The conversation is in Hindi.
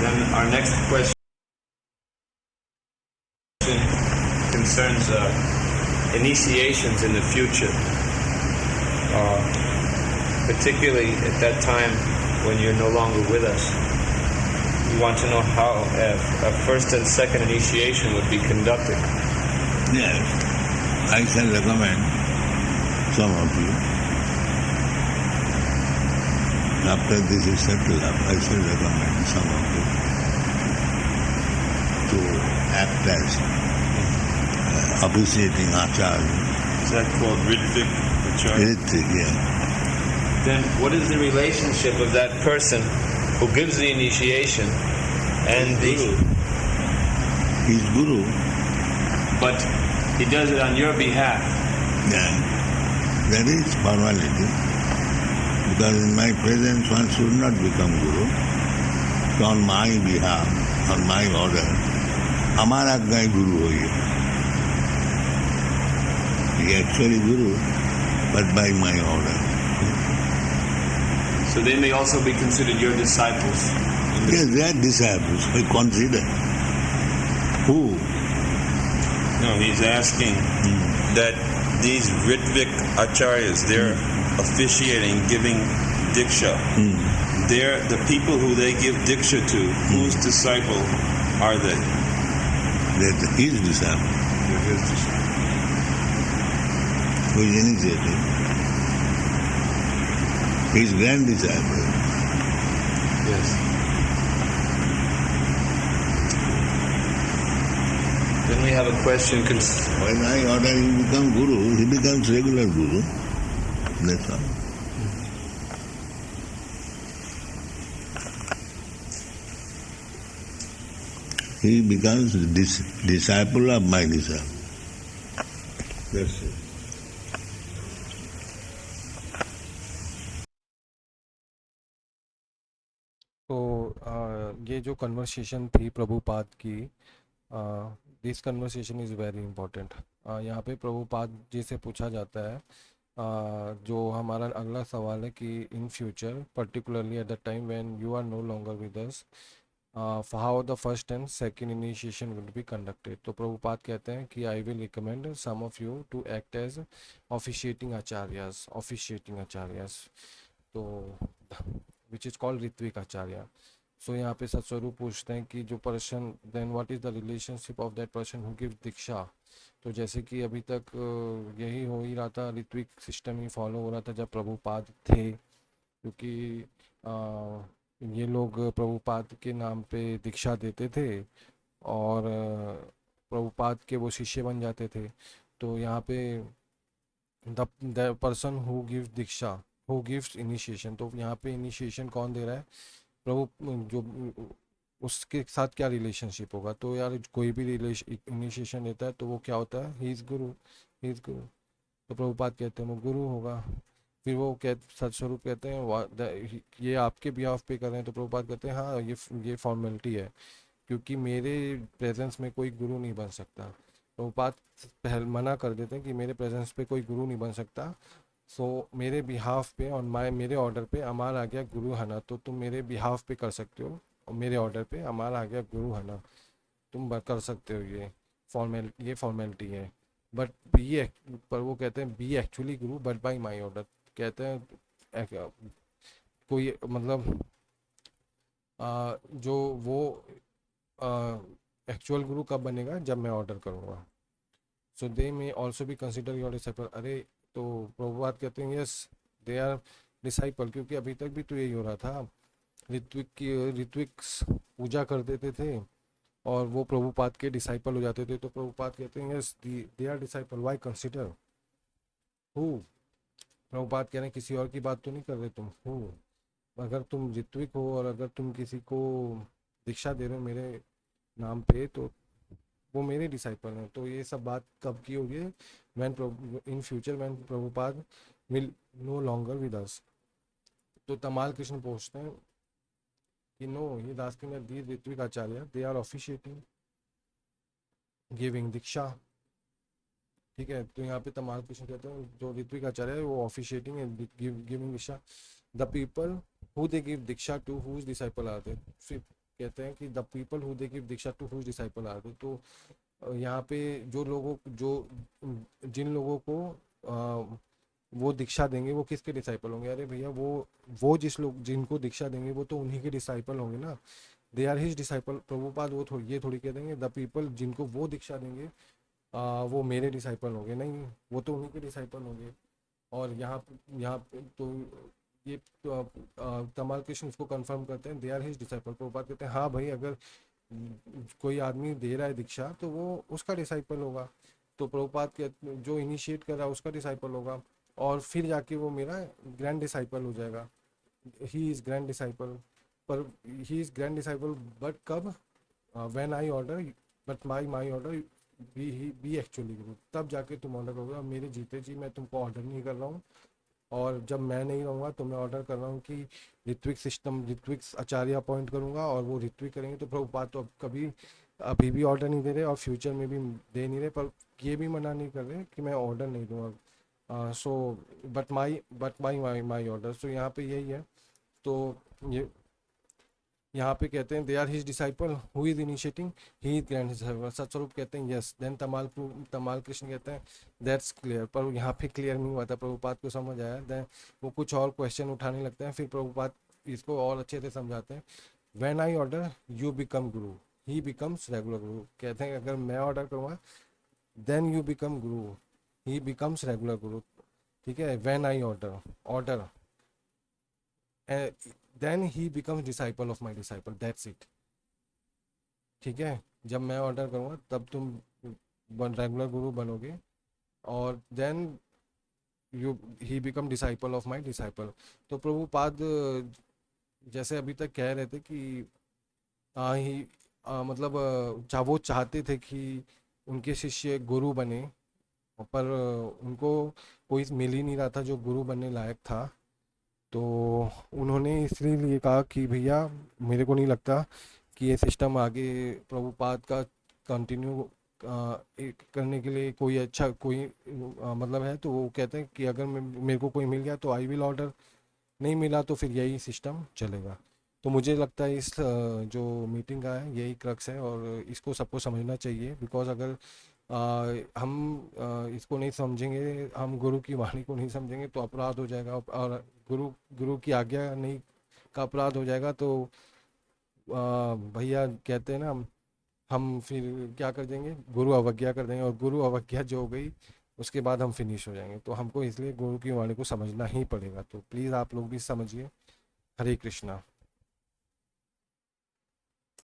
then our next question concerns initiations in the future, particularly at that time when you're no longer with us. We want to know how a first and second initiation would be conducted. Yes, I shall recommend some of you. After this is settled up, I shall recommend some of you to act as officiating acharya. Is that called Ritvik Acharya? Ritvik, yeah. Then what is the relationship of that person who gives the initiation and the Guru? He's Guru. But he does it on your behalf. Yeah, that is formality. Because in my presence one should not become Guru. So on my behalf, on my order, हमारा आज्ञा Guru हो गया. He actually Guru, but by my order. So they may also be considered your disciples. Yes, they are disciples. I consider. Who? No, he's asking that these Ritvik Acharyas, they're officiating, giving Diksha. They're the people who they give Diksha to. Whose disciple are they? They're his disciple. They're his disciple. Who is initiated. His grand disciple. Yes. Then we have a question. When I order him to become Guru, he becomes regular Guru. That's all. He becomes disciple of my disciple. That's it. तो ये जो कन्वर्सेशन थी प्रभुपाद की, this conversation is very important. यहाँ पे प्रभुपाद जी से पूछा जाता है, जो हमारा अगला सवाल है कि in future particularly at the time when you are no longer with us, how the first and second initiation will be conducted. तो प्रभुपाद कहते हैं कि I will recommend some of you to act as officiating acharyas, तो which is called ritvik acharya. So यहाँ पे सत्स्वरूप पूछते हैं कि जो person, then what is the relationship of that person who give diksha. तो जैसे कि अभी तक यही हो ही रहा था, ऋत्विक सिस्टम ही फॉलो हो रहा था जब प्रभुपाद थे, क्योंकि ये लोग प्रभुपाद के नाम पे दीक्षा देते थे और प्रभुपाद के वो शिष्य बन जाते थे. तो यहाँ पे the person who gives Diksha, who gives initiation, तो यहाँ पे इनिशिएशन कौन दे रहा है? प्रभु. जो उसके साथ क्या रिलेशनशिप होगा? तो यार कोई भी इनिशिएशन देता है तो वो क्या होता है? ही इज़ गुरु. तो प्रभुपाद कहते हैं वो गुरु होगा. फिर वो सत्स्वरूप कहते हैं ये आपके बिहाफ पे कर रहे हैं. तो प्रभुपाद कहते हैं हाँ, ये फॉर्मेलिटी है, क्योंकि मेरे प्रेजेंस में कोई गुरु नहीं बन सकता. प्रभुपाद पहले मना कर देते हैं कि मेरे प्रेजेंस पे कोई गुरु नहीं बन सकता. सो मेरे बिहाफ पे और मेरे ऑर्डर पे अमार आ गया गुरु है ना, तो तुम मेरे बिहाफ पे कर सकते हो, और मेरे ऑर्डर पे अमार आ गया गुरु है ना, तुम कर सकते हो. ये फॉर्मेलिटी है. बट पर वो कहते हैं B actually Guru but by my order. कहते हैं कोई मतलब जो वो एक्चुअल गुरु कब बनेगा? जब मैं ऑर्डर करूँगा. So they may also be consider your disciple. अरे तो प्रभुपाद कहते हैं यस, दे आर डिसाइपल, क्योंकि अभी तक भी तो यही हो रहा था. ऋत्विक पूजा कर देते थे और वो प्रभुपाद के डिसाइपल हो जाते थे. तो प्रभुपाद कहते हैं yes, they are disciple, why consider who. Prabhupada कह रहे हैं किसी और की बात तो नहीं कर रहे तुम. हु, अगर तुम ऋत्विक हो और अगर तुम किसी को दीक्षा दे रहे हो मेरे नाम पे, तो वो मेरे डिसाइपल हैं. तो ये सब बात कब की होगी? In future when Prabhupada will no longer with us. तो तमाल कृष्ण पूछते हैं कि no, he is asking that these ritvik acharya they are officiating giving diksha. ठीक है. तो यहाँ पे तमाल कृष्ण कहते हैं जो ऋत्विक आचार्य है वो officiating giving diksha. The people who they give diksha to whose disciple are they. कहते हैं कि the people who they give diksha to whose disciple are they. तो यहाँ पे जिन लोगों को वो दीक्षा देंगे वो किसके डिसाइपल होंगे? अरे भैया वो जिनको दीक्षा देंगे वो तो उन्हीं के डिसाइपल होंगे ना, they are his disciple. Prabhupada ये थोड़ी कह देंगे द पीपल जिनको वो दीक्षा देंगे वो मेरे डिसाइपल होंगे, नहीं, वो तो उन्हीं के डिसाइपल होंगे। और यहाँ पे तो ये तमाल कृष्ण इसको कंफर्म करते हैं, they are his disciple. Prabhupada कहते हैं हाँ भाई, अगर कोई आदमी दे रहा है दीक्षा तो वो उसका डिसाइपल होगा, तो प्रभुपाद के जो इनिशिएट कर रहा है उसका डिसाइपल होगा, और फिर जाके वो मेरा ग्रैंड डिसाइपल हो जाएगा। ही इज़ ग्रैंड डिसाइपल, पर he is grand disciple but कब? When I order, but my order be actually guru, तब जाके तुम ऑर्डर करोगे। मेरे जीते जी मैं तुमको ऑर्डर नहीं कर रहा हूँ, और जब मैं नहीं रहूँगा तो मैं ऑर्डर कर रहा हूँ कि ऋत्विक आचार्य अपॉइंट करूँगा, और वो ऋत्विक करेंगे। तो प्रभुपाद तो अभी भी ऑर्डर नहीं दे रहे और फ्यूचर में भी दे नहीं रहे, पर ये भी मना नहीं कर रहे कि मैं ऑर्डर नहीं दूँगा। So but my order. सो यहाँ पे यही है। तो ये यहाँ पे कहते हैं they are his disciple who is initiating, he is grand disciple. Satsvarupa कहते हैं यस। देन तमाल कृष्ण कहते हैं दैट्स क्लियर, पर यहाँ पे क्लियर नहीं हुआ था, प्रभुपाद को समझ आया। देन वो कुछ और क्वेश्चन उठाने लगते हैं, फिर प्रभुपाद इसको और अच्छे से समझाते हैं। When I order you become Guru, he becomes regular गुरु। कहते हैं अगर मैं ऑर्डर करूँगा then you become Guru, he becomes regular guru. ठीक है, when I order then he becomes disciple of my disciple, that's it. ठीक है, जब मैं ऑर्डर करूँगा तब तुम रेगुलर गुरु बनोगे, और then he become disciple of my disciple. तो प्रभुपाद जैसे अभी तक कह रहे थे कि वो चाहते थे कि उनके शिष्य गुरु बने, पर उनको कोई मिल ही नहीं रहा था जो गुरु बनने लायक था। तो उन्होंने इसलिए कहा कि भैया मेरे को नहीं लगता कि ये सिस्टम आगे प्रभुपाद का कंटिन्यू करने के लिए कोई अच्छा मतलब है। तो वो कहते हैं कि अगर मेरे को कोई मिल गया तो आई विल ऑर्डर, नहीं मिला तो फिर यही सिस्टम चलेगा। तो मुझे लगता है इस जो मीटिंग का है यही क्रक्स है, और इसको सबको समझना चाहिए। बिकॉज अगर हम इसको नहीं समझेंगे, हम गुरु की वाणी को नहीं समझेंगे तो अपराध हो जाएगा, और गुरु की आज्ञा नहीं का अपराध हो जाएगा। तो भैया कहते हैं ना, हम फिर क्या कर देंगे, गुरु अवज्ञा कर देंगे, और गुरु अवज्ञा जो हो गई उसके बाद हम फिनिश हो जाएंगे। तो हमको इसलिए गुरु की वाणी को समझना ही पड़ेगा। तो प्लीज़ आप लोग भी समझिए। हरे कृष्णा।